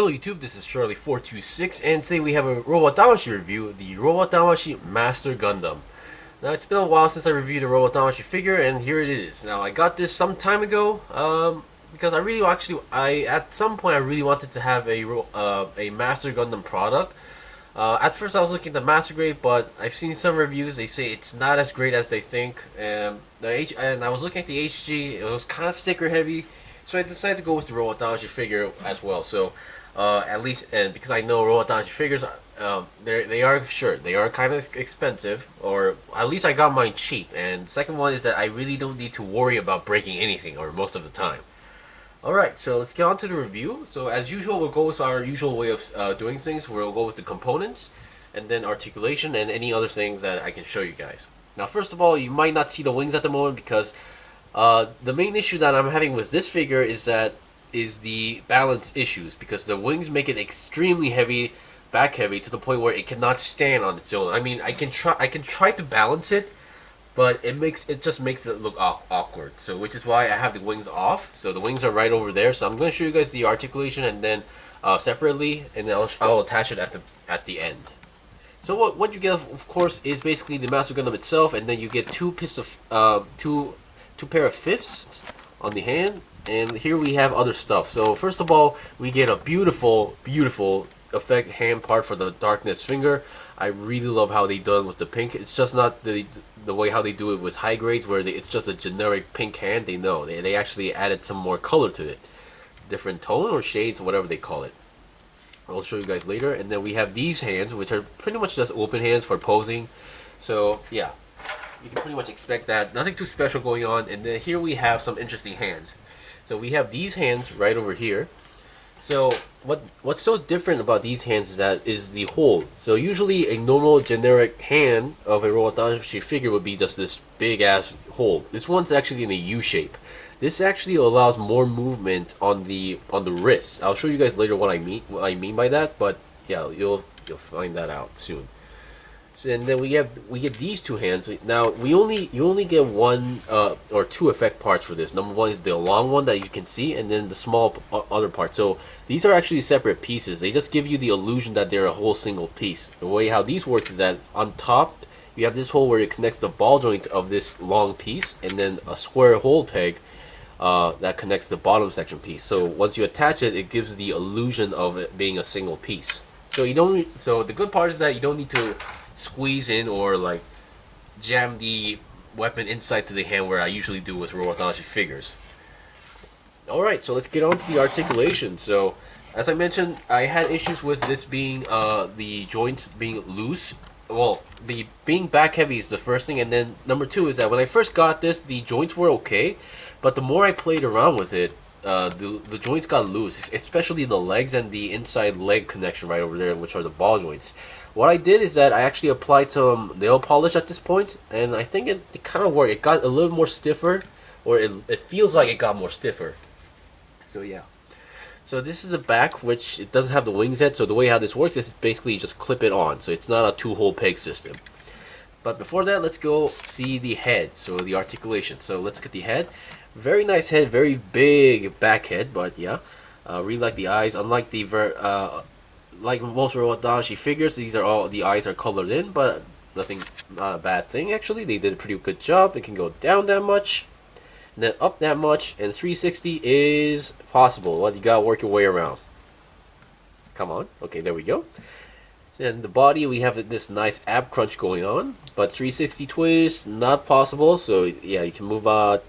Hello YouTube, this is Charlie426, and today we have a Robot Damashii review, the Robot Damashii Master Gundam. Now it's been a while since I reviewed a Robot Damashii figure, and here it is. Now I got this some time ago, because at some point I really wanted to have a Master Gundam product. At first I was looking at the Master Grade, but I've seen some reviews, they say it's not as great as they think, and I was looking at the HG, it was kind of sticker heavy, so I decided to go with the Robot Damashii figure as well. So at least, and because I know Robot Damashii figures, they are kind of expensive, or at least I got mine cheap. And second one is that I really don't need to worry about breaking anything, or most of the time. Alright, so let's get on to the review. So as usual, we'll go with our usual way of doing things. We'll go with the components, and then articulation, and any other things that I can show you guys. Now first of all, you might not see the wings at the moment because the main issue that I'm having with this figure is the balance issues, because the wings make it extremely heavy, back heavy, to the point where it cannot stand on its own. I mean, I can try to balance it, but it just makes it look awkward. So which is why I have the wings off. So the wings are right over there. So I'm going to show you guys the articulation, and then separately, and then I'll attach it at the end. So what you get, of course, is basically the Master Gundam itself, and then you get two pair of fists on the hand. And here we have other stuff. So first of all, we get a beautiful effect hand part for the darkness finger. I really love how they done with the pink. It's just not the way how they do it with high grades, where it's just a generic pink hand. They actually added some more color to it, different tone or shades, whatever they call it. I'll show you guys later. And then we have these hands, which are pretty much just open hands for posing. So yeah, you can pretty much expect that. Nothing too special going on. And then here we have some interesting hands. So we have these hands right over here. So what's so different about these hands is the hold. So usually a normal generic hand of a Robot Damashii figure would be just this big ass hold. This one's actually in a U shape. This actually allows more movement on the wrists. I'll show you guys later what I mean by that, but yeah, you'll find that out soon. So, and then we get these two hands. Now you only get one or two effect parts for this. Number one is the long one that you can see, and then the small other part. So these are actually separate pieces. They just give you the illusion that they're a whole single piece. The way how these work is that on top you have this hole where it connects the ball joint of this long piece, and then a square hole peg that connects the bottom section piece. So once you attach it, it gives the illusion of it being a single piece. So So the good part is that you don't need to squeeze in or like jam the weapon inside to the hand, where I usually do with Robot Damashii figures. Alright, so let's get on to the articulation. So as I mentioned, I had issues with this being the joints being loose. Well, the being back heavy is the first thing, and then number two is that when I first got this, the joints were okay, but the more I played around with it, the joints got loose, especially the legs and the inside leg connection right over there, which are the ball joints. What I did is that I actually applied some nail polish at this point, and I think it kind of worked. It got a little more stiffer, or it feels like it got more stiffer. So yeah. So this is the back, which it doesn't have the wings yet, so the way how this works is basically you just clip it on, so it's not a two-hole peg system. But before that, let's go see the head, so the articulation. So let's get the head. Very nice head, very big back head, but yeah. Really like the eyes. Unlike like most Robot Damashii figures, the eyes are colored in, but nothing, not a bad thing actually. They did a pretty good job. It can go down that much, and then up that much, and 360 is possible. Well, you gotta work your way around. Come on, okay, there we go. And the body, we have this nice ab crunch going on, but 360 twist not possible. So yeah, you can move about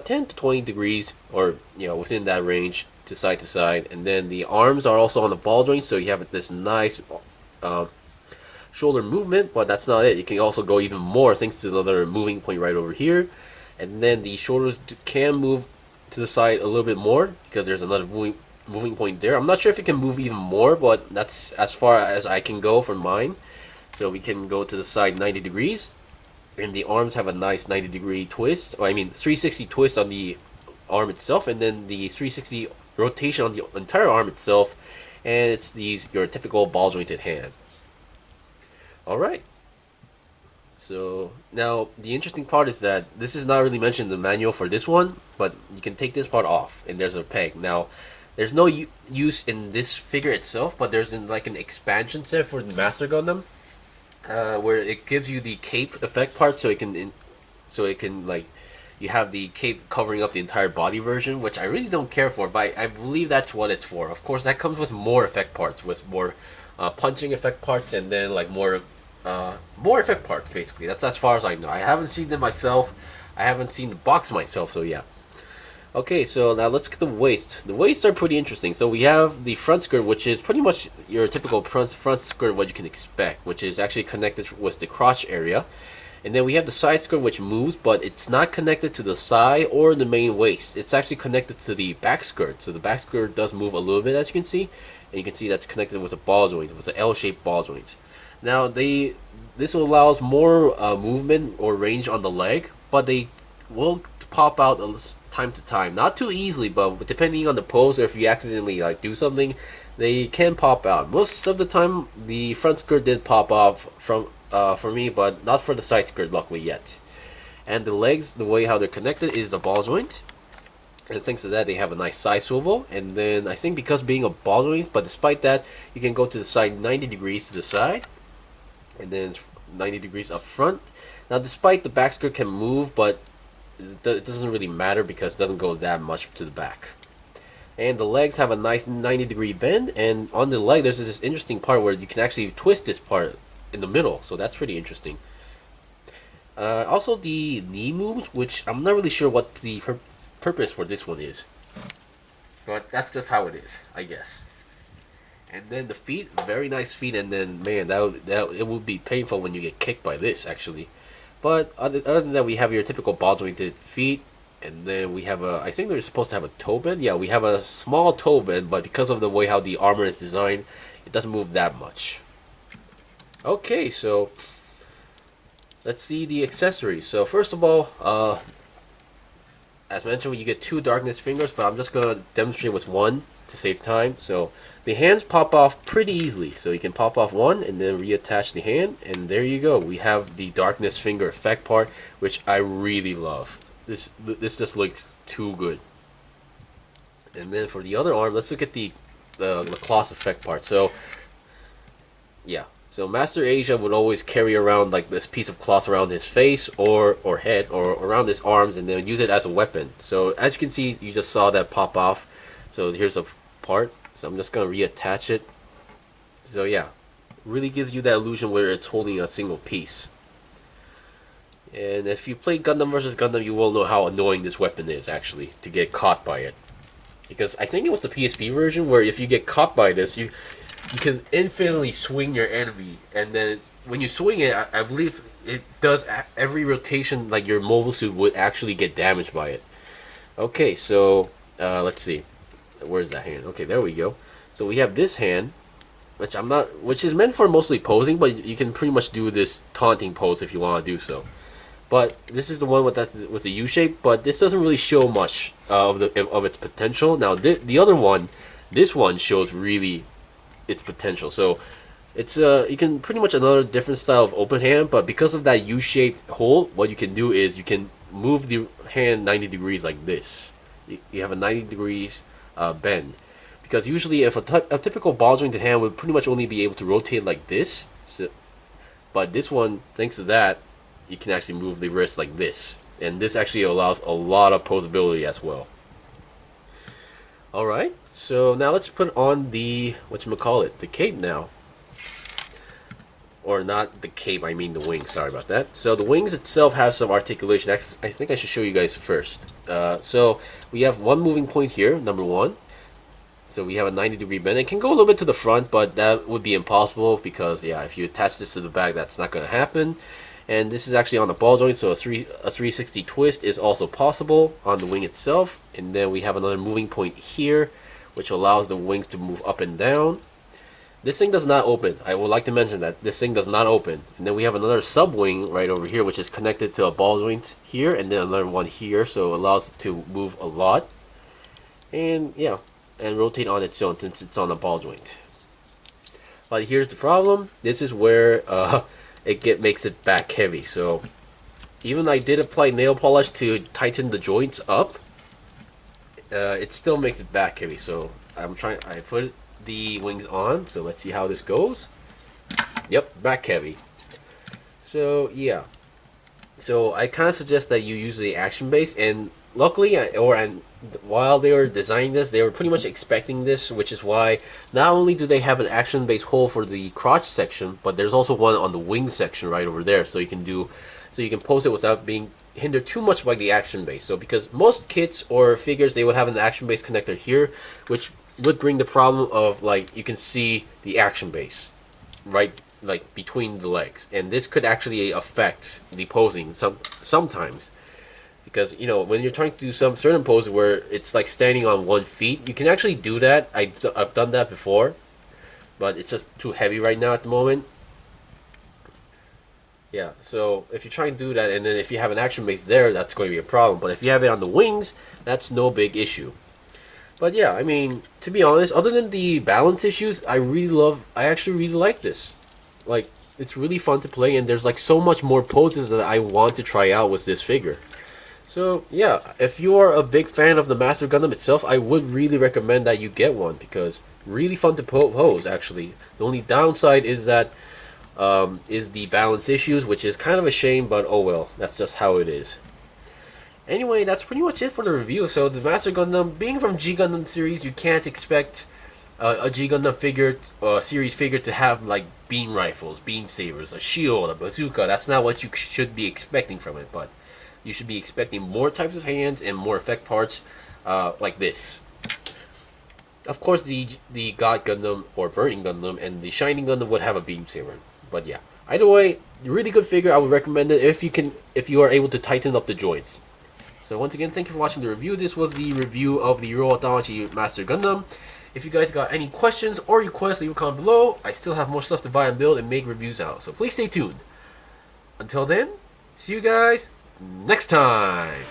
10 to 20 degrees, or within that range, to side, and then the arms are also on the ball joint, so you have this nice shoulder movement, but that's not it. You can also go even more thanks to another moving point right over here, and then the shoulders can move to the side a little bit more because there's another moving point there. I'm not sure if it can move even more, but that's as far as I can go for mine. So we can go to the side 90 degrees, and the arms have a nice 90-degree twist, or I mean 360 twist on the arm itself, and then the 360 rotation on the entire arm itself, and it's your typical ball jointed hand. Alright, so now the interesting part is that this is not really mentioned in the manual for this one, but you can take this part off, and there's a peg. Now There's no use in this figure itself, but there's like an expansion set for the Master Gundam, where it gives you the cape effect part, so it can like you have the cape covering up the entire body version, which I really don't care for, but I believe that's what it's for. Of course, that comes with more effect parts, with more punching effect parts, and then like more effect parts. Basically, that's as far as I know. I haven't seen them myself. I haven't seen the box myself, so yeah. Okay, so now let's get the waist. The waists are pretty interesting. So we have the front skirt, which is pretty much your typical front skirt, what you can expect, which is actually connected with the crotch area. And then we have the side skirt, which moves, but it's not connected to the side or the main waist. It's actually connected to the back skirt. So the back skirt does move a little bit, as you can see. And you can see that's connected with a ball joint, with an L-shaped ball joint. Now, this allows more movement or range on the leg, but they will pop out time to time. Not too easily, but depending on the pose, or if you accidentally like do something, they can pop out. Most of the time, the front skirt did pop off for me, but not for the side skirt, luckily yet. And the legs, the way how they're connected is a ball joint. And thanks to that, they have a nice side swivel. And then I think because being a ball joint, but despite that, you can go to the side 90 degrees to the side, and then 90 degrees up front. Now, despite the back skirt can move, but it doesn't really matter because it doesn't go that much to the back. And the legs have a nice 90-degree bend, and on the leg there's this interesting part where you can actually twist this part in the middle, so that's pretty interesting. Also the knee moves, which I'm not really sure what the purpose for this one is, but that's just how it is, I guess. And then the feet, very nice feet, and then man, it would be painful when you get kicked by this actually. But other than that, we have your typical ball jointed feet, and then we have I think they're supposed to have a toe bend. Yeah, we have a small toe bend, but because of the way how the armor is designed, it doesn't move that much. Okay, so let's see the accessories. So first of all, as mentioned, you get 2 darkness fingers, but I'm just going to demonstrate with one to save time. So the hands pop off pretty easily. So you can pop off one and then reattach the hand, and there you go. We have the darkness finger effect part, which I really love. This just looks too good. And then for the other arm, let's look at the cloth effect part. So yeah. So Master Asia would always carry around like this piece of cloth around his face or head or around his arms, and then use it as a weapon. So as you can see, you just saw that pop off. So here's a part. So I'm just going to reattach it. So yeah, really gives you that illusion where it's holding a single piece. And if you play Gundam vs. Gundam, you will know how annoying this weapon is actually to get caught by it. Because I think it was the PSP version where if you get caught by this, you can infinitely swing your enemy, and then when you swing it, I believe it does every rotation, like your mobile suit would actually get damaged by it. Okay, so let's see, where's that hand? Okay, there we go. So we have this hand, which is meant for mostly posing, but you can pretty much do this taunting pose if you want to do so. But this is the one with the U shape, but this doesn't really show much of its potential. Now the other one, this one shows really its potential. So it's you can pretty much another different style of open hand, but because of that U-shaped hole, what you can do is you can move the hand 90 degrees like this. You have a 90 degrees bend, because usually if a typical ball jointed hand would pretty much only be able to rotate like this, but this one, thanks to that, you can actually move the wrist like this, and this actually allows a lot of posability as well. Alright, so now let's put on the, the cape now. Or not the cape, I mean the wings, sorry about that. So the wings itself have some articulation. I think I should show you guys first. So we have one moving point here, number 1. So we have a 90-degree bend. It can go a little bit to the front, but that would be impossible because, yeah, if you attach this to the back, that's not going to happen. And this is actually on the ball joint, so a 360 twist is also possible on the wing itself. And then we have another moving point here, which allows the wings to move up and down. This thing does not open. I would like to mention that this thing does not open. And then we have another sub wing right over here, which is connected to a ball joint here, and then another one here, so it allows it to move a lot. And yeah, and rotate on its own since it's on a ball joint. But here's the problem. This is where it makes it back heavy. So even I did apply nail polish to tighten the joints up, it still makes it back heavy. So I put the wings on, so let's see how this goes. Yep, back heavy. So yeah, so I kind of suggest that you use the action base, and luckily, while they were designing this, they were pretty much expecting this, which is why not only do they have an action base hole for the crotch section, but there's also one on the wing section right over there, so you can pose it without being hindered too much by the action base. So because most kits or figures, they would have an action base connector here, which would bring the problem of, like, you can see the action base right, like, between the legs, and this could actually affect the posing sometimes, because when you're trying to do some certain poses where it's like standing on 1 feet, you can actually do that. I've done that before, but it's just too heavy right now at the moment. Yeah, so if you try and do that, and then if you have an action base there, that's going to be a problem. But if you have it on the wings, that's no big issue. But yeah, I mean, to be honest, other than the balance issues, I actually really like this. Like, it's really fun to play, and there's like so much more poses that I want to try out with this figure. So yeah, if you are a big fan of the Master Gundam itself, I would really recommend that you get one, because really fun to pose actually. The only downside is that is the balance issues, which is kind of a shame, but oh well, that's just how it is. Anyway, that's pretty much it for the review. So the Master Gundam, being from G Gundam Series, you can't expect a G Gundam figure, series figure, to have like beam rifles, beam sabers, a shield, a bazooka. That's not what you should be expecting from it, but you should be expecting more types of hands and more effect parts like this. Of course, the God Gundam or Burning Gundam and the Shining Gundam would have a beam saber. But yeah, either way, really good figure. I would recommend it if you are able to tighten up the joints. So once again, thank you for watching the review. This was the review of the Robot Damashii Master Gundam. If you guys got any questions or requests, leave a comment below. I still have more stuff to buy and build and make reviews out, so please stay tuned. Until then, see you guys next time.